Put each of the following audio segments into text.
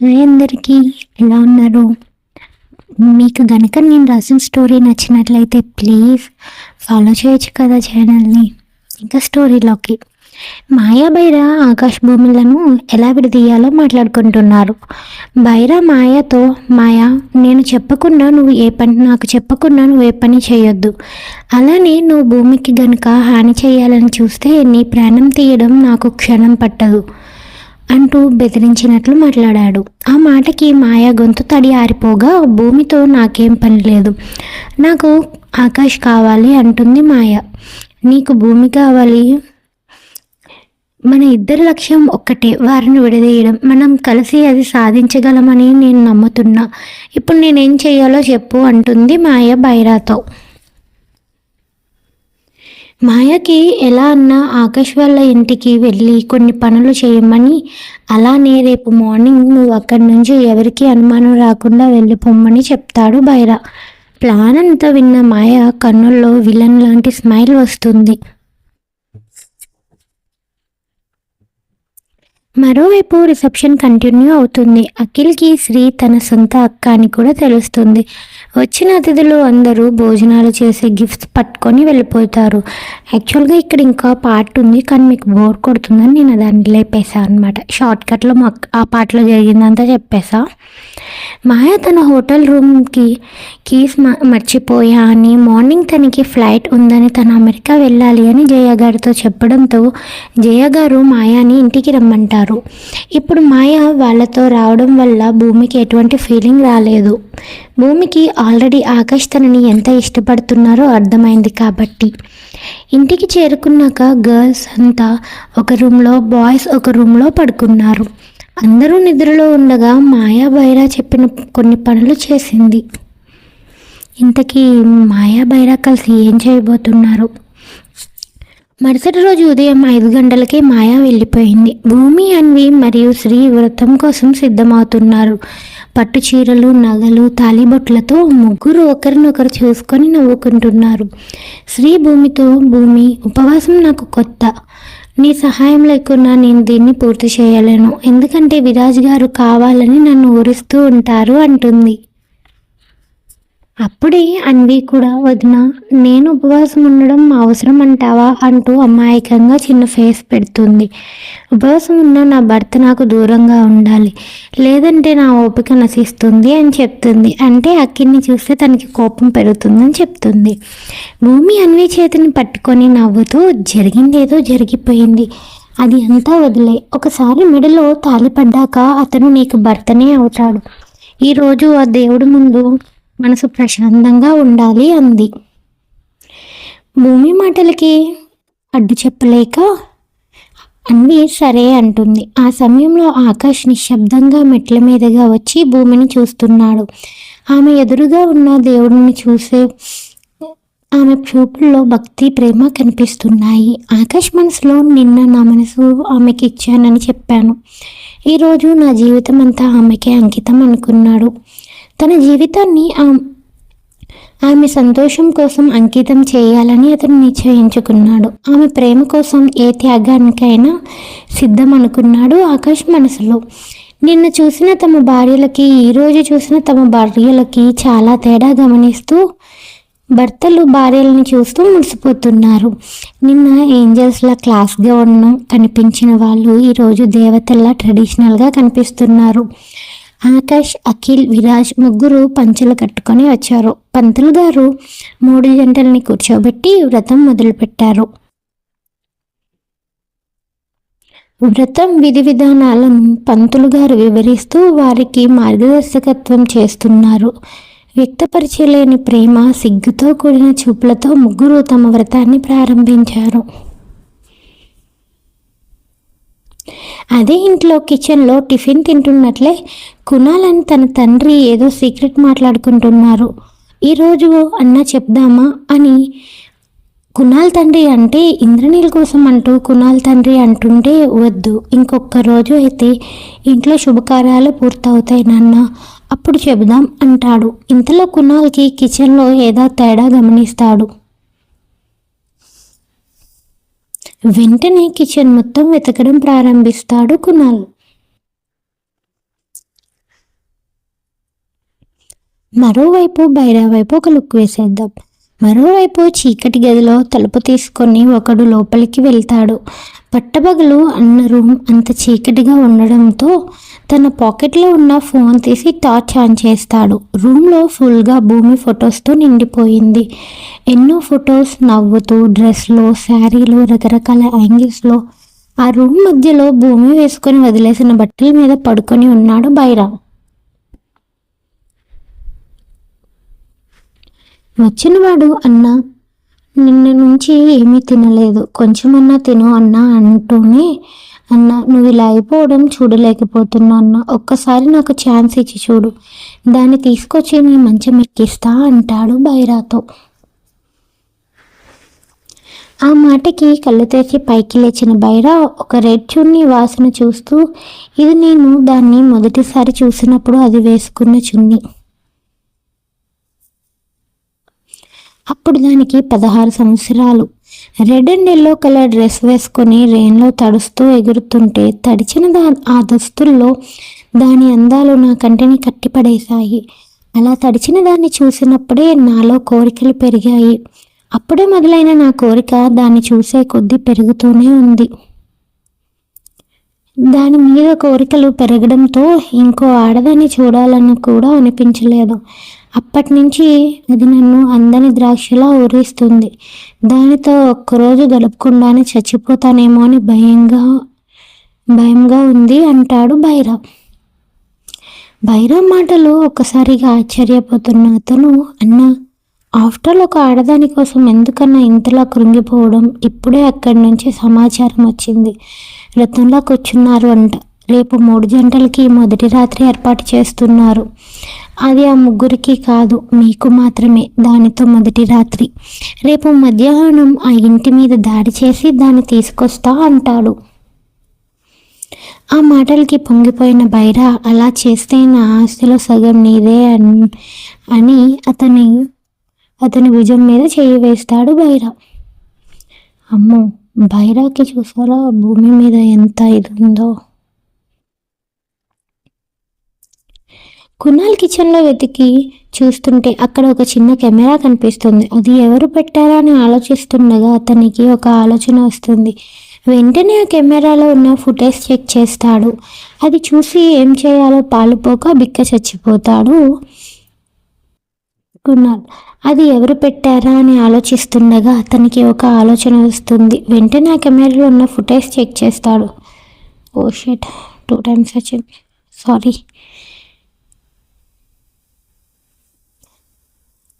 Hi అందరికీ, ఎలా ఉన్నారు? మీకు గనక నేను రాసిన స్టోరీ నచ్చినట్లయితే ప్లీజ్ ఫాలో చేయొచ్చు కదా ఛానల్ని. ఇంకా స్టోరీలోకి. మాయా బైరా ఆకాశ్ భూములను ఎలా విడదీయాలో మాట్లాడుకుంటున్నారు. బైరా మాయాతో, మాయా నేను చెప్పకుండా నువ్వు ఏ పని నాకు చెప్పకుండా నువ్వు ఏ పని చేయొద్దు. అలానే నువ్వు భూమికి గనక హాని చేయాలని చూస్తే నీ ప్రాణం తీయడం నాకు క్షణం పట్టదు అంటూ బెదిరించినట్లు మాట్లాడాడు. ఆ మాటకి మాయా గొంతు తడి ఆరిపోగా భూమితో నాకేం పని లేదు, నాకు ఆకాష్ కావాలి అంటుంది మాయ. నీకు భూమి కావాలి, మన ఇద్దరి లక్ష్యం ఒక్కటే, వారిని విడదీయడం. మనం కలిసి అది సాధించగలమని నేను నమ్ముతున్నా. ఇప్పుడు నేనేం చేయాలో చెప్పు అంటుంది మాయ బైరాతో. మాయకి ఎలా అన్నా ఆకాష్ వాళ్ళ ఇంటికి వెళ్ళి కొన్ని పనులు చేయమని, అలానే రేపు మార్నింగ్ నువ్వు అక్కడి నుంచి ఎవరికి అనుమానం రాకుండా వెళ్ళిపోమ్మని చెప్తాడు బైరా. ప్లాన్ అంతా విన్న మాయ కన్నుల్లో విలన్ లాంటి స్మైల్ వస్తుంది. మరోవైపు రిసెప్షన్ కంటిన్యూ అవుతుంది. అఖిల్కి శ్రీ తన సొంత అక్క అని కూడా తెలుస్తుంది. వచ్చిన అతిథులు అందరూ భోజనాలు చేసి గిఫ్ట్స్ పట్టుకొని వెళ్ళిపోతారు. యాక్చువల్గా ఇక్కడ ఇంకా పార్ట్ ఉంది, కానీ మీకు బోర్ కొడుతుందని నేను దాన్ని లేపేసా అనమాట. షార్ట్కట్లో ఆ పార్ట్లో జరిగిందంతా చెప్పేసా. మాయ తన హోటల్ రూమ్కి కీస్ మర్చిపోయా అని, మార్నింగ్ తనకి ఫ్లైట్ ఉందని, తను అమెరికా వెళ్ళాలి అని జయ గారితో చెప్పడంతో జయ గారు మాయాని ఇంటికి రమ్మంటారు. ఇప్పుడు మాయ వాళ్ళతో రావడం వల్ల భూమికి ఎటువంటి ఫీలింగ్ రాలేదు. భూమికి ఆల్రెడీ ఆకాష్ తనని ఎంత ఇష్టపడుతున్నారో అర్థమైంది కాబట్టి. ఇంటికి చేరుకున్నాక గర్ల్స్ అంతా ఒక రూమ్లో, బాయ్స్ ఒక రూమ్లో పడుకున్నారు. అందరూ నిద్రలో ఉండగా మాయా బైరా చెప్పిన కొన్ని పనులు చేసింది. ఇంతకీ మాయా బైరా కలిసి ఏం చేయబోతున్నారు? మరుసటి రోజు ఉదయం 5 గంటలకే మాయా వెళ్ళిపోయింది. భూమి, అన్వి మరియు శ్రీ వ్రతం కోసం సిద్ధమవుతున్నారు. పట్టు చీరలు, నగలు, తాలిబొట్లతో ముగ్గురు ఒకరినొకరు చూసుకొని నవ్వుకుంటున్నారు. శ్రీ భూమితో, భూమి ఉపవాసం నాకు కొత్త, నీ సహాయం లేకుండా నేను దీన్ని పూర్తి చేయలేను, ఎందుకంటే విరాజ్ గారు కావాలని నన్ను ఊరిస్తూ ఉంటారు అంటుంది. అప్పుడే అన్వి కూడా, వదిన నేను ఉపవాసం ఉండడం అవసరం అంటావా అంటూ అమాయకంగా చిన్న ఫేస్ పెడుతుంది. ఉపవాసం ఉన్న నా భర్త నాకు దూరంగా ఉండాలి, లేదంటే నా ఓపిక నశిస్తుంది అని చెప్తుంది. అంటే అక్కిని చూస్తే తనకి కోపం పెరుగుతుందని చెప్తుంది. భూమి అన్వి చేతిని పట్టుకొని నవ్వుతూ, జరిగిందేదో జరిగిపోయింది, అది అంతా వదిలే. ఒకసారి మెడలో తాళి పడ్డాక అతను నీకు భర్తనే అవుతాడు. ఈరోజు ఆ దేవుడి ముందు మనసు ప్రశాంతంగా ఉండాలి అంది. భూమి మాటలకి అడ్డు చెప్పలేక అన్వి సరే అంటుంది. ఆ సమయంలో ఆకాష్ నిశ్శబ్దంగా మెట్ల మీదుగా వచ్చి భూమిని చూస్తున్నాడు. ఆమె ఎదురుగా ఉన్న దేవుడిని చూసే ఆమె చూపుల్లో భక్తి, ప్రేమ కనిపిస్తున్నాయి. ఆకాష్ మనసులో, నిన్న నా మనసు ఆమెకి ఇచ్చానని చెప్పాను, ఈరోజు నా జీవితం అంతా ఆమెకే అంకితం అనుకున్నాడు. తన జీవితాన్ని ఆమె సంతోషం కోసం అంకితం చేయాలని అతను నిశ్చయించుకున్నాడు. ఆమె ప్రేమ కోసం ఏ త్యాగానికైనా సిద్ధం అనుకున్నాడు ఆకాష్ మనసులో. నిన్న చూసిన తమ భార్యలకి, ఈరోజు చూసిన తమ భార్యలకి చాలా తేడా గమనిస్తూ భర్తలు భార్యలని చూస్తూ మురిసిపోతున్నారు. నిన్న ఏంజల్స్లా క్లాస్గా కనిపించిన వాళ్ళు ఈరోజు దేవతల్లా ట్రెడిషనల్గా కనిపిస్తున్నారు. ఆకాష్, అఖిల్, విరాజ్ ముగ్గురు పంచెలు కట్టుకొని వచ్చారు. పంతులు గారు 3 జంటల్ని కూర్చోబెట్టి వ్రతం మొదలుపెట్టారు. వ్రతం విధి విధానాలను పంతులు గారు వివరిస్తూ వారికి మార్గదర్శకత్వం చేస్తున్నారు. వ్యక్తపరచలేని ప్రేమ, సిగ్గుతో కూడిన చూపులతో ముగ్గురు తమ వ్రతాన్ని ప్రారంభించారు. అదే ఇంట్లో కిచెన్లో టిఫిన్ తింటున్నట్లే కునాల్ అని తన తండ్రి ఏదో సీక్రెట్ మాట్లాడుకుంటున్నారు. ఈరోజు అన్న చెప్దామా అని కునాల్ తండ్రి అంటే, ఇంద్రనీల్ కోసం అంటూ కునాల్ తండ్రి అంటుంటే, వద్దు, ఇంకొక రోజు అయితే ఇంట్లో శుభకార్యాలు పూర్తవుతాయి నాన్న, అప్పుడు చెబుదాం అంటాడు. ఇంతలో కునాల్కి కిచెన్లో ఏదో తేడా గమనిస్తాడు. వెంటనే కిచెన్ మొత్తం వెతకడం ప్రారంభిస్తాడు కునాల్. మరోవైపు బైరా వైపు ఒక లుక్ వేసేద్దాం. మరోవైపు చీకటి గదిలో తలుపు తీసుకొని ఒకడు లోపలికి వెళ్తాడు. పట్టపగలు అన్న రూమ్ అంత చీకటిగా ఉండడంతో తన పాకెట్లో ఉన్న ఫోన్ తీసి టార్చ్ ఆన్ చేస్తాడు. రూమ్లో ఫుల్గా భూమి ఫొటోస్తో నిండిపోయింది. ఎన్నో ఫొటోస్ నవ్వుతూ, డ్రెస్లో, శారీలో, రకరకాల యాంగిల్స్లో. ఆ రూమ్ మధ్యలో భూమి వేసుకొని వదిలేసిన బట్టల మీద పడుకొని ఉన్నాడు బైరా. వచ్చినవాడు అన్నా, నిన్న నుంచి ఏమీ తినలేదు, కొంచెమన్నా తిను అన్నా అంటూనే, అన్నా నువ్వు ఇలా అయిపోవడం చూడలేకపోతున్నా అన్నా, ఒక్కసారి నాకు ఛాన్స్ ఇచ్చి చూడు, దాన్ని తీసుకొచ్చి నీ మంచం ఎక్కిస్తా అంటాడు బైరాతో. ఆ మాటకి కళ్ళు తెరిచి పైకి లేచిన బైరా ఒక రెడ్ చున్నీ వాసన చూస్తూ, ఇది నేను దాన్ని మొదటిసారి చూసినప్పుడు అది వేసుకున్న చున్నీ. అప్పుడు దానికి 16 సంవత్సరాలు. Red and yellow colour dress వేసుకొని రెయిన్లో తడుస్తూ ఎగురుతుంటే తడిచిన ఆ దుస్తుల్లో దాని అందాలు నా కంటిని కట్టిపడేశాయి. అలా తడిచిన దాన్ని చూసినప్పుడే నాలో కోరికలు పెరిగాయి. అప్పుడే మొదలైన నా కోరిక దాన్ని చూసే కొద్దీ పెరుగుతూనే ఉంది. దాని మీద కోరికలు పెరగడంతో ఇంకో ఆడదాన్ని చూడాలని కూడా అనిపించలేదు. అప్పటి నుంచి అది నన్ను అందని ద్రాక్షలా ఊరిస్తుంది. దానితో ఒక్కరోజు గడపకుండానే చచ్చిపోతానేమో అని భయంగా ఉంది అంటాడు బైరా. బైరా మాటలు ఒక్కసారిగా ఆశ్చర్యపోతున్న అతను, అన్నా ఆఫ్టర్ ఒక ఆడదాని కోసం ఎందుకన్నా ఇంతలా కృంగిపోవడం? ఇప్పుడే అక్కడి నుంచి సమాచారం వచ్చింది, రథంలో కూర్చున్నారు అంట. రేపు 3 జంటలకి మొదటి రాత్రి ఏర్పాటు చేస్తున్నారు. అది ఆ ముగ్గురికి కాదు, మీకు మాత్రమే. దానితో మొదటి రాత్రి రేపు మధ్యాహ్నం ఆ ఇంటి మీద దాడి చేసి దాన్ని తీసుకొస్తా అంటాడు. ఆ మాటలకి పొంగిపోయిన బైరా, అలా చేస్తే నా ఆస్తిలో సగం నీదే అని అతని భుజం మీద చేయి వేస్తాడు బైరా. అమ్మో, బైరాకి చూసారా భూమి మీద ఎంత ఇది ఉందో. కునాల్ కిచెన్లో వెతికి చూస్తుంటే అక్కడ ఒక చిన్న కెమెరా కనిపిస్తుంది. అది ఎవరు పెట్టారా అని ఆలోచిస్తుండగా అతనికి ఒక ఆలోచన వస్తుంది. వెంటనే ఆ కెమెరాలో ఉన్న ఫుటేజ్ చెక్ చేస్తాడు. అది చూసి ఏం చేయాలో పాలుపోక బిక్క చచ్చిపోతాడు కునాల్. అది ఎవరు పెట్టారా అని ఆలోచిస్తుండగా అతనికి ఒక ఆలోచన వస్తుంది. వెంటనే ఆ కెమెరాలో ఉన్న ఫుటేజ్ చెక్ చేస్తాడు. ఓ షిట్, 2 times వచ్చింది, సారీ.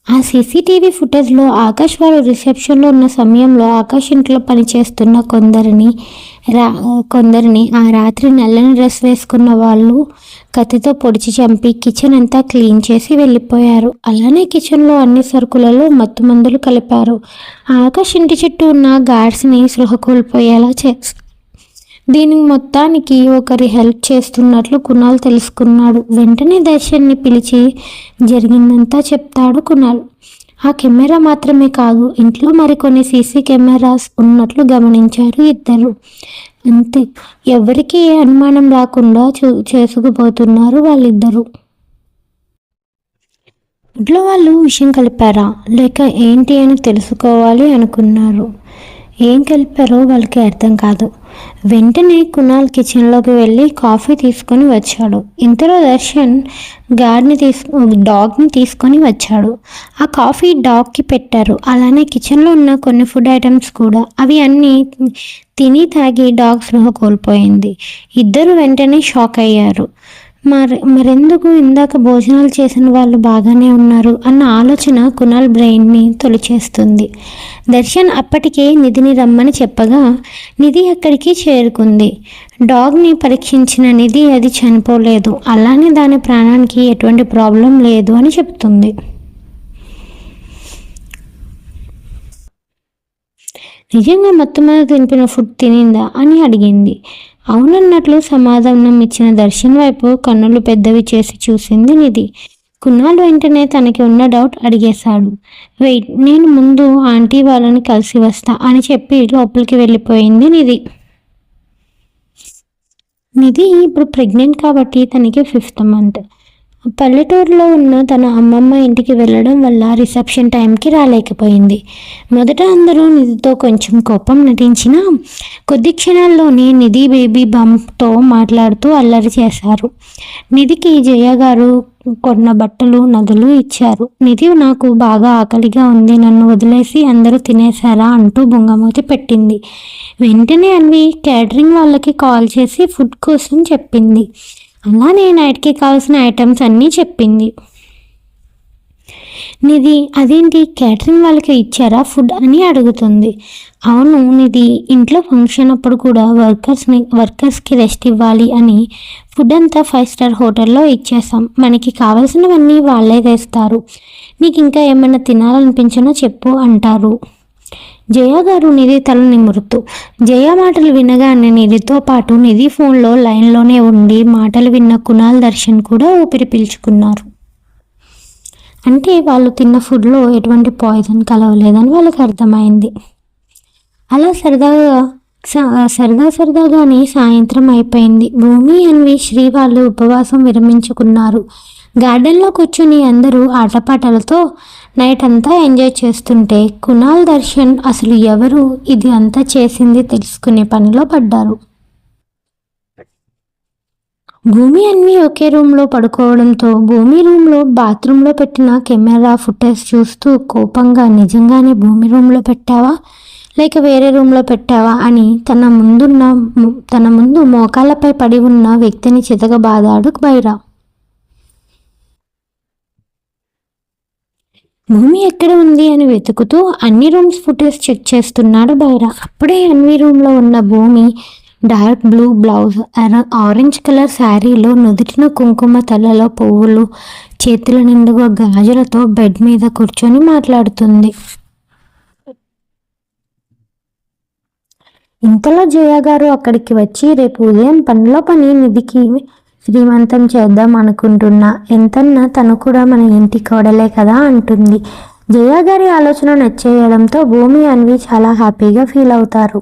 ఆ సీసీటీవీ ఫుటేజ్లో ఆకాష్ వారు రిసెప్షన్లో ఉన్న సమయంలో ఆకాష్ ఇంట్లో పనిచేస్తున్న కొందరిని ఆ రాత్రి నల్లని డ్రెస్ వేసుకున్న వాళ్ళు కత్తితో పొడిచి చంపి కిచెన్ అంతా క్లీన్ చేసి వెళ్ళిపోయారు. అలానే కిచెన్లో అన్ని సరుకులలో మత్తు మందులు కలిపారు. ఆకాష్ ఇంటి చుట్టూ ఉన్న గార్డ్స్ని సృహ కోల్పోయేలా చేస్తారు. దీనికి మొత్తానికి ఒకరి హెల్ప్ చేస్తున్నట్లు కునాల్ తెలుసుకున్నాడు. వెంటనే దర్శన్ని పిలిచి జరిగిందంతా చెప్తాడు కునాల్. ఆ కెమెరా మాత్రమే కాదు, ఇంట్లో మరికొన్ని సీసీ కెమెరాస్ ఉన్నట్లు గమనించారు ఇద్దరు. అంతే, ఎవరికి అనుమానం రాకుండా చేసుకుపోతున్నారు వాళ్ళిద్దరూ. ఇంట్లో వాళ్ళు విషయం కలిపారా లేక ఏంటి అని తెలుసుకోవాలి అనుకున్నారు. ఏం కలిపారో వాళ్ళకి అర్థం కాదు. వెంటనే కునాల్ కిచెన్లోకి వెళ్ళి కాఫీ తీసుకొని వచ్చాడు. ఇంతలో దర్శన్ డాగ్ని తీసుకొని వచ్చాడు. ఆ కాఫీ డాగ్కి పెట్టారు. అలానే కిచెన్లో ఉన్న కొన్ని ఫుడ్ ఐటమ్స్ కూడా. అవి అన్నీ తిని తాగి డాగ్ స్పృహ కోల్పోయింది. ఇద్దరు వెంటనే షాక్ అయ్యారు. మరెందుకు ఇందాక భోజనాలు చేసిన వాళ్ళు బాగానే ఉన్నారు అన్న ఆలోచన కునాల్ బ్రెయిన్ని తొలిచేస్తుంది. దర్శన్ అప్పటికే నిధిని రమ్మని చెప్పగా నిధి అక్కడికి చేరుకుంది. డాగ్ని పరీక్షించిన నిధి అది చనిపోలేదు, అలానే దాని ప్రాణానికి ఎటువంటి ప్రాబ్లం లేదు అని చెప్తుంది. నిజంగా మొత్తం తినిపిన ఫుడ్ తినిందా అని అడిగింది. అవునన్నట్లు సమాధానం ఇచ్చిన దర్శన్ వైపు కన్నులు పెద్దవి చేసి చూసింది నిధి. కునాల్ వెంటనే తనకి ఉన్న డౌట్ అడిగేశాడు. వెయిట్, నేను ముందు ఆంటీ వాళ్ళని కలిసి వస్తా అని చెప్పి లోపలికి వెళ్ళిపోయింది నిధి. నిధి ఇప్పుడు ప్రెగ్నెంట్ కాబట్టి తనకి 5th month. పల్లెటూరులో ఉన్న తన అమ్మమ్మ ఇంటికి వెళ్ళడం వల్ల రిసెప్షన్ టైంకి రాలేకపోయింది. మొదట అందరూ నిధితో కొంచెం కోపం నటించినా కొద్ది క్షణాల్లోనే నిధి బేబీ బంప్తో మాట్లాడుతూ అల్లరి చేశారు. నిధికి జయ గారు కొన్న బట్టలు నగలు ఇచ్చారు. నిధి నాకు బాగా ఆకలిగా ఉంది, నన్ను వదిలేసి అందరూ తినేశారా అంటూ బొంగమూతి పెట్టింది. వెంటనే అన్వి క్యాటరింగ్ వాళ్ళకి కాల్ చేసి ఫుడ్ కోసం చెప్పింది. అలానే నైట్కి కావాల్సిన ఐటమ్స్ అన్నీ చెప్పింది. నిధి అదేంటి క్యాటరింగ్ వాళ్ళకి ఇచ్చారా ఫుడ్ అని అడుగుతుంది. అవును నిధి, ఇంట్లో ఫంక్షన్ అప్పుడు కూడా వర్కర్స్కి రెస్ట్ ఇవ్వాలి అని ఫుడ్ అంతా 5 స్టార్ హోటల్లో ఇచ్చేసాం. మనకి కావాల్సినవన్నీ వాళ్ళే తెస్తారు. నీకు ఇంకా ఏమైనా తినాలనిపించినా చెప్పు అంటారు. జయ గారు నిధి తల నిమురుతూ. జయ మాటలు వినగానే నిధితో పాటు నిధి ఫోన్లో లైన్లోనే ఉండి మాటలు విన్న కునాల్ దర్శన్ కూడా ఊపిరి పీల్చుకున్నారు. అంటే వాళ్ళు తిన్న ఫుడ్లో ఎటువంటి పాయిజన్ కలవలేదని వాళ్ళకి అర్థమైంది. అలా సరదాగానే సాయంత్రం అయిపోయింది. భూమి అన్వి శ్రీ వాళ్ళు ఉపవాసం విరమించుకున్నారు. గార్డెన్లో కూర్చుని అందరూ ఆటపాటలతో నైట్ అంతా ఎంజాయ్ చేస్తుంటే కునాల్ దర్శన్ అసలు ఎవరు ఇది అంతా చేసింది తెలుసుకునే పనిలో పడ్డారు. భూమి అన్వి ఒకే రూమ్లో పడుకోవడంతో భూమి రూమ్లో బాత్రూంలో పెట్టిన కెమెరా ఫుటేజ్ చూస్తూ కోపంగా నిజంగానే భూమి రూమ్లో పెట్టావా లేక వేరే రూమ్లో పెట్టావా అని తన ముందు మోకాళ్ళపై పడి ఉన్న వ్యక్తిని చితకబాదాడు బైరా. భూమి ఎక్కడ ఉంది అని వెతుకుతూ అన్ని రూమ్స్ ఫుటేజ్ చెక్ చేస్తున్నాడు బైరా. అప్పుడే అన్వి రూమ్లో ఉన్న భూమి dark blue blouse, orange colour శారీలో నుదుటిన కుంకుమ, తలలో పువ్వులు, చేతుల నిండుగా గాజులతో బెడ్ మీద కూర్చొని మాట్లాడుతుంది. ఇంతలో జయ గారు అక్కడికి వచ్చి రేపు ఉదయం పనిలో పని నిధికి శ్రీమంతం చేద్దాం అనుకుంటున్నా, ఎంతన్నా తను కూడా మన ఇంటి కోడలే కదా అంటుంది. జయ గారి ఆలోచన నచ్చేయడంతో భూమి అన్వి చాలా హ్యాపీగా ఫీల్ అవుతారు.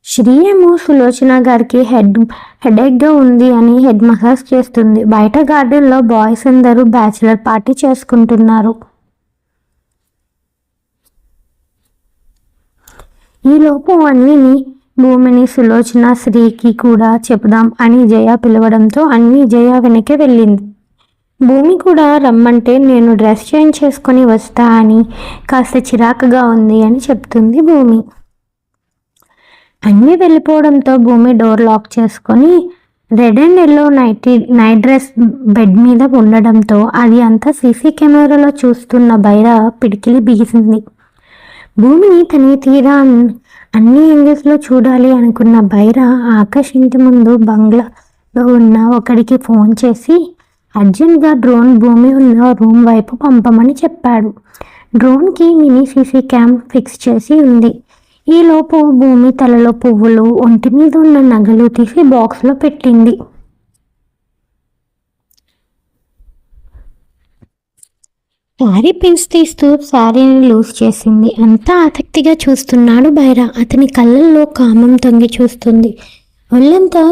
శ్రీ ఏమో సులోచన గారికి హెడేక్గా ఉంది అని హెడ్ మసాజ్ చేస్తుంది. బయట గార్డెన్లో బాయ్స్ అందరూ బ్యాచిలర్ పార్టీ చేసుకుంటున్నారు. ఈలోపు అన్విని భూమిని సులోచన శ్రీకి కూడా చెబుదాం అని జయ పిలవడంతో అన్వి జయ వెనకే వెళ్ళింది. భూమి కూడా రమ్మంటే నేను డ్రెస్ చేంజ్ చేసుకొని వస్తా అని కాస్త చిరాకుగా ఉంది అని చెప్తుంది భూమి. అన్వి వెళ్ళిపోవడంతో భూమి డోర్ లాక్ చేసుకొని red and yellow night dress bed మీద ఉండడంతో అది అంతా సీసీ కెమెరాలో చూస్తున్న బైరా పిడికిలి బిగిసింది. భూమిని తనే తీరా అన్ని యాంగిల్స్లో చూడాలి అనుకున్న బైరా ఆకాష్ ఇంటి ముందు బంగ్లాలో ఉన్న ఒకడికి ఫోన్ చేసి అర్జెంట్గా డ్రోన్ భూమి ఉన్న రూమ్ వైపు పంపమని చెప్పాడు. డ్రోన్కి మినీ సీసీ క్యామ్ ఫిక్స్ చేసి ఉంది. ఈలోపు భూమి తలలో పువ్వులు, ఒంటి మీద ఉన్న నగలు తీసి బాక్స్లో పెట్టింది. శారీ పిన్స్ తీస్తూ శారీని లూజ్ చేసింది. అంతా ఆసక్తిగా చూస్తున్నాడు బైరా. అతని కళ్ళల్లో కామం తొంగి చూస్తుంది. ఒళ్ళంతా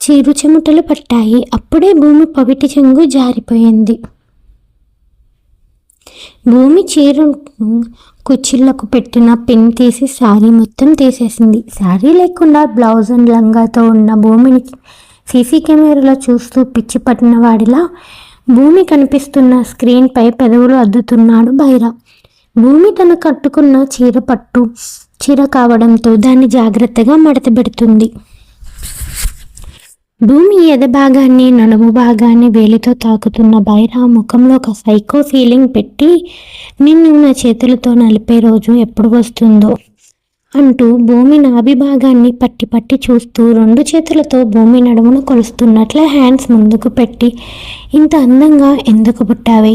చీరు చెమటలు పట్టాయి. అప్పుడే భూమి పవిటి చెంగు జారిపోయింది. భూమి చీర కుచ్చిళ్లకు పెట్టిన పిన్ తీసి శారీ మొత్తం తీసేసింది. శారీ లేకుండా బ్లౌజ్ అండ్ లంగాతో ఉన్న భూమిని సీసీ కెమెరాలో చూస్తూ పిచ్చి పట్టిన వాడిలా భూమి కనిపిస్తున్న స్క్రీన్పై పెదవులు అద్దుతున్నాడు బైరా. భూమి తను కట్టుకున్న చీర కావడంతో దాన్ని జాగ్రత్తగా మడతబెడుతుంది. భూమి ఎద భాగాన్ని, నడుము భాగాన్ని వేలితో తాకుతున్న బైరా ముఖంలో ఒక సైకో ఫీలింగ్ పెట్టి నిన్ను నా చేతులతో నలిపే రోజు ఎప్పుడు వస్తుందో అంటూ భూమి నాభి భాగాన్ని పట్టి పట్టి చూస్తూ 2 చేతులతో భూమి నడుమును కొలుస్తున్నట్లే హ్యాండ్స్ ముందుకు పెట్టి ఇంత అందంగా ఎందుకు పుట్టావే,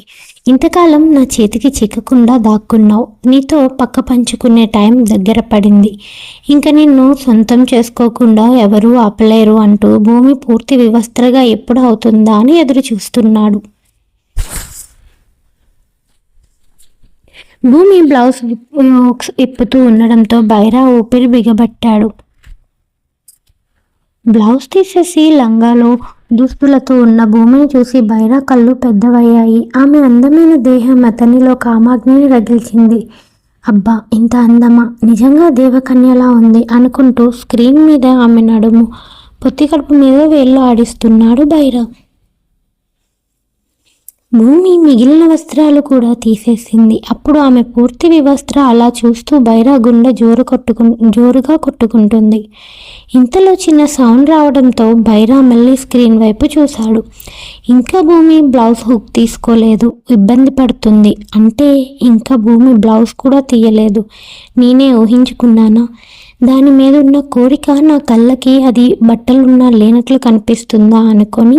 ఇంతకాలం నా చేతికి చిక్కకుండా దాక్కున్నావు, నీతో పక్క పంచుకునే టైం దగ్గర పడింది, ఇంకా నిన్ను సొంతం చేసుకోకుండా ఎవరూ ఆపలేరు అంటూ భూమి పూర్తి వివస్త్రగా ఎప్పుడు అవుతుందా అని ఎదురు చూస్తున్నాడు. భూమి బ్లౌజ్ ఇప్పుతూ ఉండడంతో బైరా ఊపిరి బిగబట్టాడు. బ్లౌజ్ తీసేసి లంగాలో దుస్తులతో ఉన్న భూమిని చూసి బైరా కళ్ళు పెద్దవయ్యాయి. ఆమె అందమైన దేహం అతనిలో కామాగ్నిని రగిల్చింది. అబ్బా, ఇంత అందమా, నిజంగా దేవకన్యలా ఉంది అనుకుంటూ స్క్రీన్ మీద ఆమె నడుము పొత్తికడుపు మీద వేళ్ళు ఆడిస్తున్నాడు బైరా. భూమి మిగిలిన వస్త్రాలు కూడా తీసేసింది. అప్పుడు ఆమె పూర్తి వివస్త్ర అలా చూస్తూ బైరా గుండె జోరుగా కొట్టుకుంటుంది. ఇంతలో చిన్న సౌండ్ రావడంతో బైరా మళ్ళీ స్క్రీన్ వైపు చూశాడు. ఇంకా భూమి బ్లౌజ్ హుక్ తీసుకోలేదు. ఇబ్బంది పడుతుంది అంటే ఇంకా భూమి బ్లౌజ్ కూడా తీయలేదు. నేనే ఊహించుకున్నానా? దాని మీద ఉన్న కోరిక నా కళ్ళకి అది బట్టలున్నా లేనట్లు కనిపిస్తుందా అనుకొని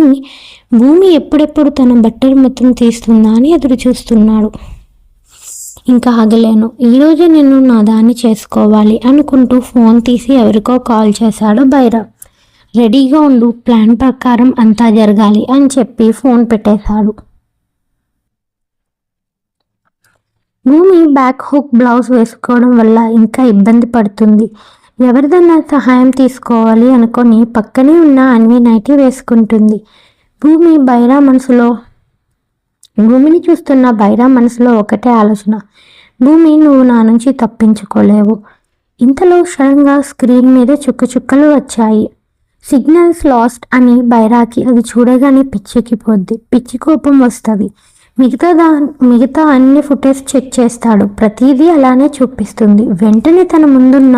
భూమి ఎప్పుడెప్పుడు తన బట్టలు మొత్తం తీస్తుందా అని ఎదురు చూస్తున్నాడు. ఇంకా ఆగలేను, ఈరోజు నేను నా దాన్ని చేసుకోవాలి అనుకుంటూ ఫోన్ తీసి ఎవరికో కాల్ చేశాడు బైరా. రెడీగా ఉండు, ప్లాన్ ప్రకారం అంతా జరగాలి అని చెప్పి ఫోన్ పెట్టేశాడు. భూమి బ్యాక్ హుక్ బ్లౌజ్ వేసుకోవడం వల్ల ఇంకా ఇబ్బంది పడుతుంది. ఎవరిదన్నా సహాయం తీసుకోవాలి అనుకొని పక్కనే ఉన్న అన్వి నైటీ వేసుకుంటుంది. భూమిని చూస్తున్న బైరా మనసులో ఒకటే ఆలోచన, భూమి నువ్వు నా నుంచి తప్పించుకోలేవు. ఇంతలో సడన్గా స్క్రీన్ మీద చుక్కలు వచ్చాయి. సిగ్నల్స్ లాస్ట్ అని బైరాకి అది చూడగానే పిచ్చెక్కిపోద్ది. పిచ్చి కోపం వస్తుంది. మిగతా అన్ని ఫుటేజ్ చెక్ చేస్తాడు. ప్రతిదీ అలానే చూపిస్తుంది. వెంటనే తన ముందున్న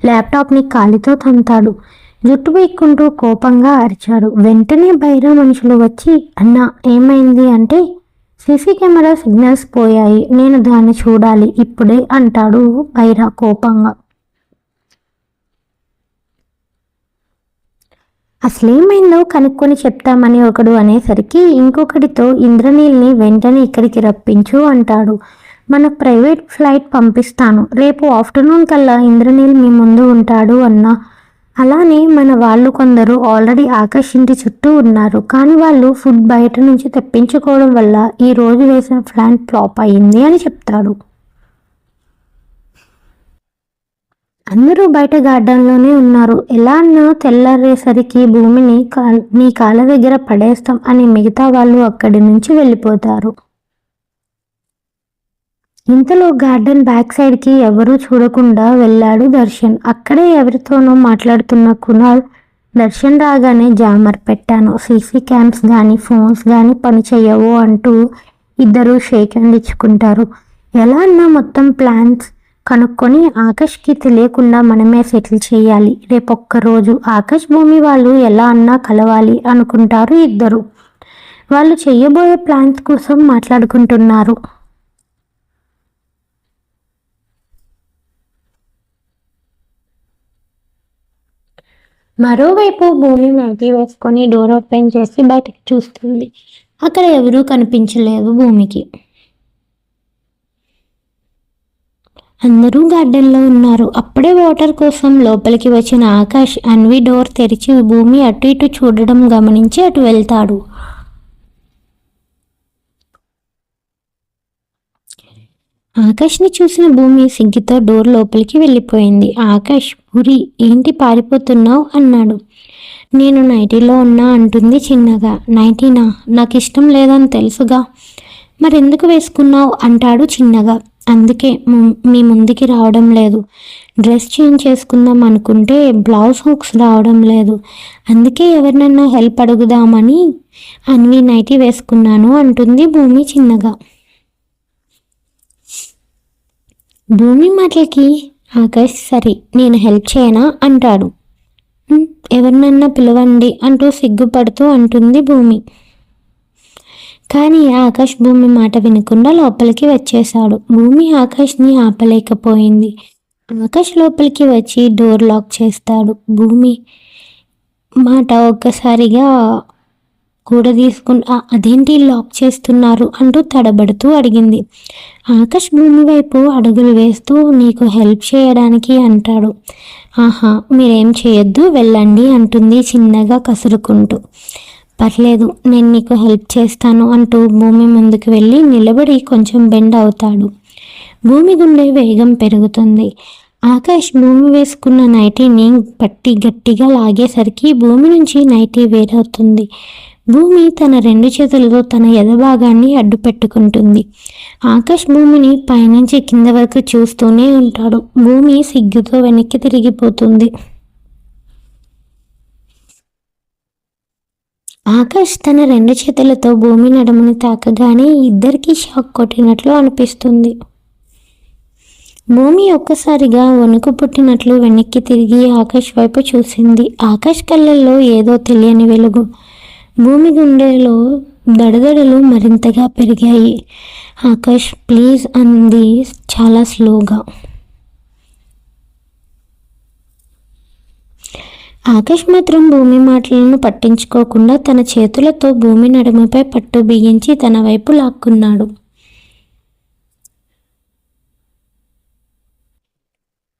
ల్యాప్టాప్ని కాలితో తంతాడు. జుట్టు పీక్కుంటూ కోపంగా అరిచాడు. వెంటనే బైరా మనుషులు వచ్చి, అన్నా ఏమైంది అంటే, సీసీ కెమెరా సిగ్నల్స్ పోయాయి, నేను దాన్ని చూడాలి ఇప్పుడే అంటాడు బైరా కోపంగా. అసలేమైందో కనుక్కొని చెప్తామని ఒకడు అనేసరికి ఇంకొకటితో ఇంద్రనీల్ని వెంటనే ఇక్కడికి రప్పించు అంటాడు. మన ప్రైవేట్ ఫ్లైట్ పంపిస్తాను, రేపు ఆఫ్టర్నూన్ కల్లా ఇంద్రనీల్ మీ ముందు ఉంటాడు అన్నా. అలానే మన వాళ్ళు కొందరు ఆల్రెడీ ఆకాష్ ఇంటి చుట్టూ ఉన్నారు. కానీ వాళ్ళు ఫుడ్ బయట నుంచి తెప్పించుకోవడం వల్ల ఈ రోజు వేసిన ప్లాన్ ఫ్లాప్ అయ్యింది అని చెప్తాడు. అందరూ బయట గార్డెన్లోనే ఉన్నారు. ఎలా అన్నా తెల్లారేసరికి భూమిని నీ కాళ్ళ దగ్గర పడేస్తాం అని మిగతా వాళ్ళు అక్కడి నుంచి వెళ్ళిపోతారు. ఇంతలో గార్డెన్ బ్యాక్ సైడ్కి ఎవరూ చూడకుండా వెళ్ళాడు దర్శన్. అక్కడే ఎవరితోనో మాట్లాడుతున్న కునాల్ దర్శన్ రాగానే జామర్ పెట్టాను, సీసీ క్యామ్స్ కానీ ఫోన్స్ కానీ పని చెయ్యవు అంటూ ఇద్దరు షేక్ హ్యాండ్ ఇచ్చుకుంటారు. ఎలా అన్నా మొత్తం ప్లాన్స్ కనుక్కొని ఆకాష్కి తెలియకుండా మనమే సెటిల్ చేయాలి. రేపొక్కరోజు ఆకాష్ భూమి వాళ్ళు ఎలా అన్నా కలవాలి అనుకుంటారు ఇద్దరు. వాళ్ళు చెయ్యబోయే ప్లాన్స్ కోసం మాట్లాడుకుంటున్నారు. మరోవైపు భూమి నైటీ వేసుకొని డోర్ ఓపెన్ చేసి బయటకు చూస్తుంది. అక్కడ ఎవరూ కనిపించలేదు భూమికి. అందరూ గార్డెన్లో ఉన్నారు. అప్పుడే వాటర్ కోసం లోపలికి వచ్చిన ఆకాష్ అన్వి డోర్ తెరిచి భూమి అటు ఇటు చూడడం గమనించి అటు వెళ్తాడు. ఆకాష్ని చూసిన భూమి సిగ్గుతో డోర్ లోపలికి వెళ్ళిపోయింది. ఆకాష్, పూరి ఏంటి పారిపోతున్నావు అన్నాడు. నేను నైటీలో ఉన్నా అంటుంది చిన్నగా. నైటీనా? నాకు ఇష్టం లేదని తెలుసుగా, మరెందుకు వేసుకున్నావు అంటాడు చిన్నగా. అందుకే మీ ముందుకి రావడం లేదు. డ్రెస్ చేంజ్ చేసుకుందాం అనుకుంటే బ్లౌజ్ హుక్స్ రావడం లేదు, అందుకే ఎవరినన్నా హెల్ప్ అడుగుదామని అన్వి నైటీ వేసుకున్నాను అంటుంది భూమి చిన్నగా. భూమి మాటలకి ఆకాష్ సరే నేను హెల్ప్ చేయనా అంటాడు. ఎవరినన్నా పిలవండి అంటూ సిగ్గుపడుతూ అంటుంది భూమి. కానీ ఆకాష్ భూమి మాట వినకుండా లోపలికి వచ్చేశాడు. భూమి ఆకాష్ని ఆపలేకపోయింది. ఆకాష్ లోపలికి వచ్చి డోర్ లాక్ చేస్తాడు. భూమి మాట ఒక్కసారిగా కూడా అదేంటి లాక్ చేస్తున్నారు అంటూ తడబడుతూ అడిగింది. ఆకాష్ భూమి వైపు అడుగులు వేస్తూ నీకు హెల్ప్ చేయడానికి అంటాడు. ఆహా, మీరేం చేయొద్దు వెళ్ళండి అంటుంది చిన్నగా కసురుకుంటూ. పర్లేదు, నేను నీకు హెల్ప్ చేస్తాను అంటూ భూమి ముందుకు వెళ్ళి నిలబడి కొంచెం బెండ్ అవుతాడు. భూమి గుండె వేగం పెరుగుతుంది. ఆకాష్ భూమి వేసుకున్న నైటీని పట్టి గట్టిగా లాగేసరికి భూమి నుంచి నైటీ వేరవుతుంది. భూమి తన 2 చేతులతో తన ఎదభాగాన్ని అడ్డు పెట్టుకుంటుంది. ఆకాష్ భూమిని పైనుంచి కింద వరకు చూస్తూనే ఉంటాడు. భూమి సిగ్గుతో వెనక్కి తిరిగిపోతుంది. ఆకాష్ తన 2 చేతులతో భూమి నడుమును తాకగానే ఇద్దరికీ షాక్ కొట్టినట్లు అనిపిస్తుంది. భూమి ఒక్కసారిగా వణుకు పుట్టినట్లు వెనక్కి తిరిగి ఆకాష్ వైపు చూసింది. ఆకాష్ కళ్ళల్లో ఏదో తెలియని వెలుగు. భూమి గుండెలో దడదడలు మరింతగా పెరిగాయి. ఆకాష్ ప్లీజ్ అంది చాలా స్లోగా. ఆకాష్ మాత్రం భూమి మాటలను పట్టించుకోకుండా తన చేతులతో భూమి నడుముపై పట్టు బిగించి తన వైపు లాక్కున్నాడు.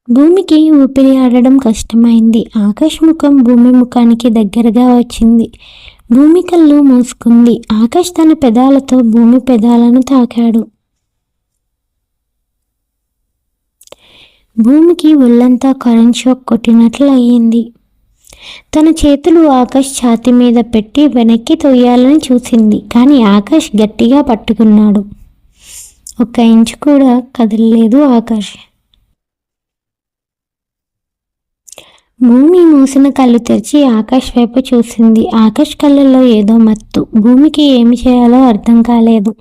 భూమికి ఊపిరి ఆడడం కష్టమైంది. ఆకాష్ ముఖం భూమి ముఖానికి దగ్గరగా వచ్చింది. భూమి కళ్ళు మూసుకుంది. ఆకాష్ తన పెదాలతో భూమి పెదాలను తాకాడు. భూమికి ఒళ్ళంతా కరెంట్ షాక్ కొట్టినట్లు అయ్యింది. తన చేతులు ఆకాష్ ఛాతీ మీద పెట్టి వెనక్కి తొయ్యాలని చూసింది. కానీ ఆకాష్ గట్టిగా పట్టుకున్నాడు. 1 ఇంచు కూడా కదలలేదు ఆకాష్. భూమి మూసిన కళ్ళు తెరిచి ఆకాష్ వైపు చూసింది. ఆకాష్ కళ్ళల్లో ఏదో మత్తు. భూమికి ఏమి చేయాలో అర్థం కాలేదు.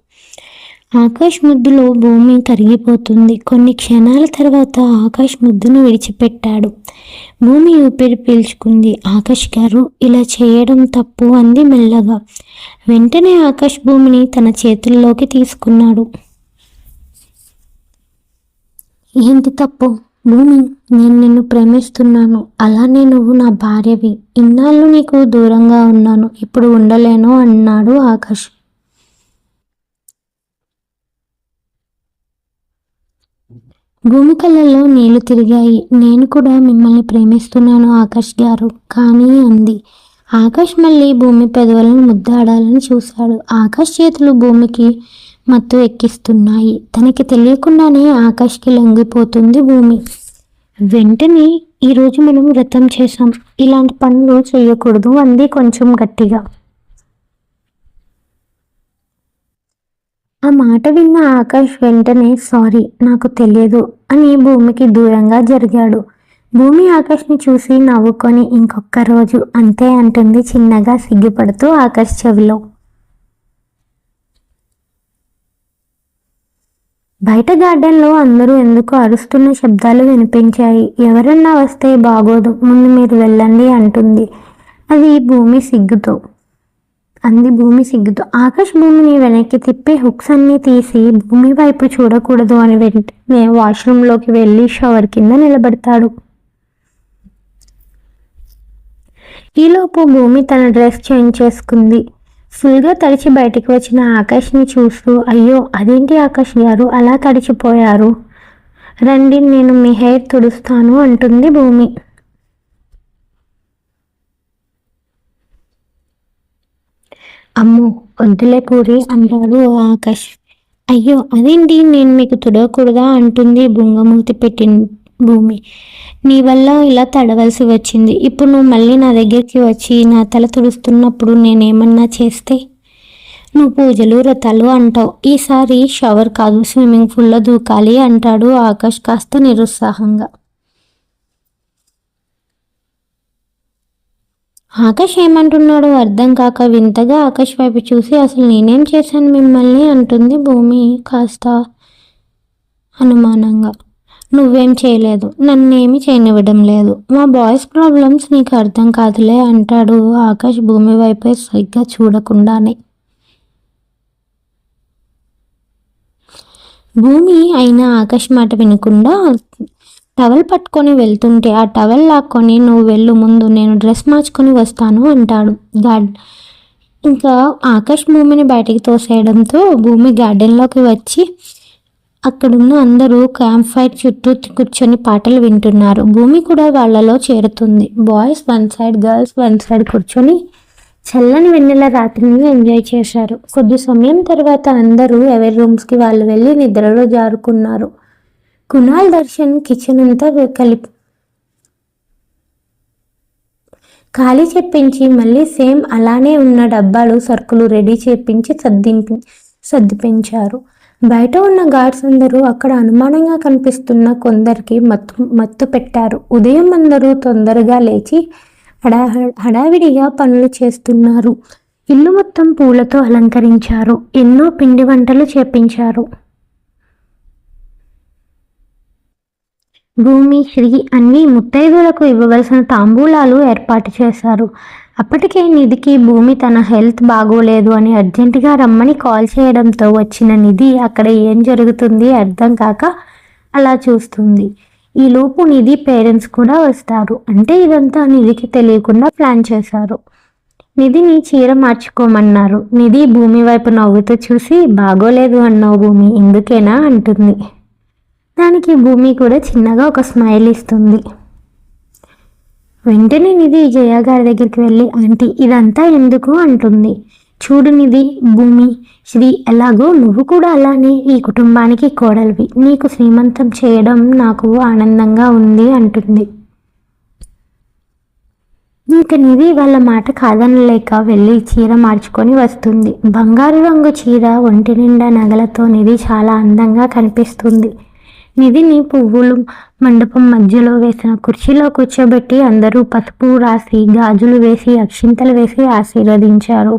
ఆకాష్ ముద్దులో భూమి కరిగిపోతుంది. కొన్ని క్షణాల తర్వాత ఆకాష్ ముద్దును విడిచిపెట్టాడు. భూమి ఊపిరి పీల్చుకుంది. ఆకాష్ గారు ఇలా చేయడం తప్పు అంది మెల్లగా. వెంటనే ఆకాష్ భూమిని తన చేతుల్లోకి తీసుకున్నాడు. ఏంటి తప్పు? భూమి, నేను నిన్ను ప్రేమిస్తున్నాను. అలానే నువ్వు నా భార్యవి. ఇన్నాళ్ళు నీకు దూరంగా ఉన్నాను. ఇప్పుడు ఉండలేను అన్నాడు ఆకాష్. భూమి కళ్ళల్లో నీళ్లు తిరిగాయి. నేను కూడా మిమ్మల్ని ప్రేమిస్తున్నాను ఆకాష్ గారు కానీ అంది. ఆకాష్ మళ్ళీ భూమి పెదవులను ముద్దాడాలని చూశాడు. ఆకాష్ చేతులు భూమికి మత్తు ఎక్కిస్తున్నాయి. తనకి తెలియకుండానే ఆకాష్కి లొంగిపోతుంది భూమి. వెంటనే ఈరోజు మనం వ్రతం చేశాం. ఇలాంటి పనులు చేయకూడదు అంది కొంచెం గట్టిగా. ఆ మాట విన్న ఆకాష్ వెంటనే సారీ నాకు తెలియదు అని భూమికి దూరంగా జరిగాడు. భూమి ఆకాష్ని చూసి నవ్వుకొని ఇంకొక రోజు అంతే అంటుంది చిన్నగా సిగ్గుపడుతూ ఆకాష్ చెవిలో. బయట గార్డెన్లో అందరూ ఎందుకో అరుస్తున్న శబ్దాలు వినిపించాయి. ఎవరన్నా వస్తే బాగోదు, ముందు మీరు వెళ్ళండి అంటుంది. అంది భూమి సిగ్గుతో. ఆకాష్ భూమిని వెనక్కి తిప్పి హుక్స్ అన్ని తీసి భూమి వైపు చూడకూడదు అని వెంటనే వాష్రూమ్లోకి వెళ్ళి షవర్ కింద నిలబడతాడు. ఈలోపు భూమి తన డ్రెస్ చేంజ్ చేసుకుంది. ఫుల్గా తడిచి బయటికి వచ్చిన ఆకాష్ని చూస్తూ అయ్యో అదేంటి ఆకాష్ గారు అలా తడిచిపోయారు, రండి నేను మీ హెయిర్ తుడుస్తాను అంటుంది భూమి. అమ్మో వద్దులే పూరి అంటాడు ఆకాష్. అయ్యో అదేంటి నేను మీకు తుడవకూడదా అంటుంది బుంగమూతి పెట్టిన భూమి. నీ వల్ల ఇలా తడవలసి వచ్చింది. ఇప్పుడు నువ్వు మళ్ళీ నా దగ్గరికి వచ్చి నా తల తుడుస్తున్నప్పుడు నేనేమన్నా చేస్తే నువ్వు పూజలు వ్రతాలు అంటావు. ఈసారి షవర్ కాదు స్విమ్మింగ్ పూల్లో దూకాలి అంటాడు ఆకాష్ కాస్త నిరుత్సాహంగా. ఆకాష్ ఏమంటున్నాడో అర్థం కాక వింతగా ఆకాష్ వైపు చూసి అసలు నేనేం చేశాను మిమ్మల్ని అంటుంది భూమి కాస్త అనుమానంగా. నువ్వేం చేయలేదు, నన్నేమి చేయనివ్వడం లేదు. మా బాయ్స్ ప్రాబ్లమ్స్ నీకు అర్థం కాదులే అంటాడు ఆకాష్ భూమి వైపే సరిగ్గా చూడకుండానే. భూమి అయినా ఆకాష్ మాట వినకుండా టవల్ పట్టుకొని వెళ్తుంటే ఆ టవల్ లాక్కొని నువ్వు వెళ్ళు, ముందు నేను డ్రెస్ మార్చుకొని వస్తాను అంటాడు. ఇంకా ఆకాష్ భూమిని బయటికి తోసేయడంతో భూమి గార్డెన్లోకి వచ్చి అక్కడున్న అందరూ క్యాంప్ ఫైర్ చుట్టూ కూర్చొని పాటలు వింటున్నారు. భూమి కూడా వాళ్ళలో చేరుతుంది. Boys one side, girls one side కూర్చొని చల్లని వెన్నెల రాత్రిని ఎంజాయ్ చేశారు. కొద్ది సమయం తర్వాత అందరూ ఎవరి రూమ్స్కి వాళ్ళు వెళ్ళి నిద్రలో జారుకున్నారు. కునాల్ దర్శన్ కిచెన్ అంతా ఖాళీ చెప్పించి మళ్ళీ సేమ్ అలానే ఉన్న డబ్బాలు సరుకులు రెడీ చేపించి సర్ది పెంచారు. బయట ఉన్న గార్డ్స్ అందరూ అక్కడ అనుమానంగా కనిపిస్తున్న కొందరికి మత్తు పెట్టారు. ఉదయం అందరూ తొందరగా లేచి హడావిడిగా పనులు చేస్తున్నారు. ఇల్లు మొత్తం పూలతో అలంకరించారు. ఎన్నో పిండి వంటలు చేపించారు. భూమి, శ్రీ, అన్వి ముత్తైదులకు ఇవ్వవలసిన తాంబూలాలు ఏర్పాటు చేశారు. అప్పటికే నిధికి భూమి తన హెల్త్ బాగోలేదు అని అర్జెంటుగా రమ్మని కాల్ చేయడంతో వచ్చిన నిధి అక్కడ ఏం జరుగుతుంది అర్థం కాక అలా చూస్తుంది. ఈలోపు నిధి పేరెంట్స్ కూడా వస్తారు. అంటే ఇదంతా నిధికి తెలియకుండా ప్లాన్ చేశారు. నిధిని చీర మార్చుకోమన్నారు. నిధి భూమి వైపు నవ్వుతూ చూసి, బాగోలేదు అన్నావు భూమి, ఎందుకేనా అంటుంది. దానికి భూమి కూడా చిన్నగా ఒక స్మైల్ ఇస్తుంది. వెంటనే నిధి జయ గారి దగ్గరికి వెళ్ళి, ఆంటీ ఇదంతా ఎందుకు అంటుంది. చూడు నిధి, భూమి, శ్రీ ఎలాగో నువ్వు కూడా అలానే ఈ కుటుంబానికి కోడలివి. నీకు శ్రీమంతం చేయడం నాకు ఆనందంగా ఉంది అంటుంది. ఇంక నిధి వాళ్ళ మాట కాదనలేక వెళ్ళి చీర మార్చుకొని వస్తుంది. బంగారు రంగు చీర, ఒంటి నిండా నగలతో నిధి చాలా అందంగా కనిపిస్తుంది. నిధిని పువ్వులు మండపం మధ్యలో వేసిన కుర్చీలో కూర్చోబెట్టి అందరూ పసుపు రాసి, గాజులు వేసి, అక్షింతలు వేసి ఆశీర్వదించారు.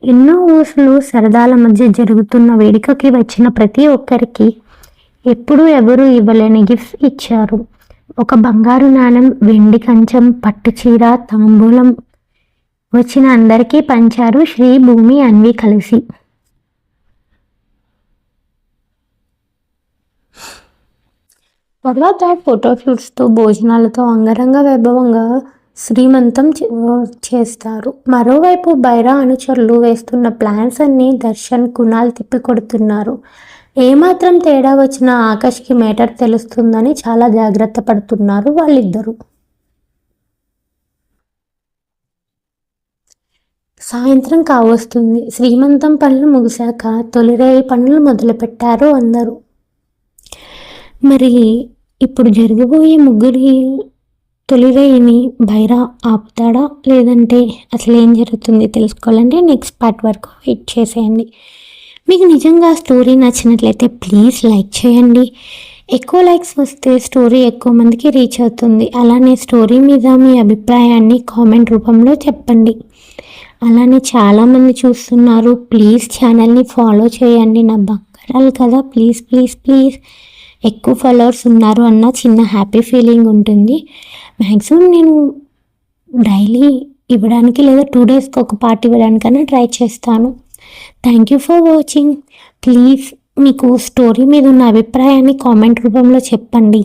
ఎన్నో ఊసులు సరదాల మధ్య జరుగుతున్న వేడుకకి వచ్చిన ప్రతి ఒక్కరికి ఎప్పుడూ ఎవరూ ఇవ్వలేని గిఫ్ట్స్ ఇచ్చారు. ఒక బంగారు నాణెం, వెండి కంచం, పట్టు చీర, తాంబూలం వచ్చిన అందరికీ పంచారు శ్రీ, భూమి, అన్వి కలిసి. తర్వాత ఫోటోషూట్స్తో భోజనాలతో అంగరంగ వైభవంగా శ్రీమంతం చేస్తారు. మరోవైపు బైరా అనుచరులు వేస్తున్న ప్లాన్స్ అన్నీ దర్శన్, కునాల్ తిప్పికొడుతున్నారు. ఏమాత్రం తేడా వచ్చినా ఆకాష్కి మేటర్ తెలుస్తుందని చాలా జాగ్రత్త పడుతున్నారు వాళ్ళిద్దరూ. సాయంత్రం కావస్తుంది. శ్రీమంతం పనులు ముగిశాక తొలిరేయి పనులు మొదలుపెట్టారు అందరూ. మరి ఇప్పుడు జరగబోయే ముగ్గురి తొలిరేయిని బైరా ఆపుతాడా, లేదంటే అసలు ఏం జరుగుతుంది తెలుసుకోవాలంటే నెక్స్ట్ పార్ట్ వరకు వెయిట్ చేసేయండి. మీకు నిజంగా స్టోరీ నచ్చినట్లయితే ప్లీజ్ లైక్ చేయండి. ఎక్కువ లైక్స్ వస్తే స్టోరీ ఎక్కువ మందికి రీచ్ అవుతుంది. అలానే స్టోరీ మీద మీ అభిప్రాయాన్ని కామెంట్ రూపంలో చెప్పండి. అలానే చాలామంది చూస్తున్నారు, ప్లీజ్ ఛానల్ని ఫాలో చేయండి. నా బంగారాలు కదా, ప్లీజ్ ప్లీజ్ ప్లీజ్. ఎక్కువ ఫాలోవర్స్ ఉన్నారు అన్న చిన్న హ్యాపీ ఫీలింగ్ ఉంటుంది. మ్యాక్సిమం నేను డైలీ ఇవ్వడానికి లేదా 2 డేస్కి ఒక పార్ట్ ఇవ్వడానికైనా ట్రై చేస్తాను. Thank you for watching. Please మీకు స్టోరీ మీద ఉన్న అభిప్రాయాన్ని కామెంట్ రూపంలో చెప్పండి.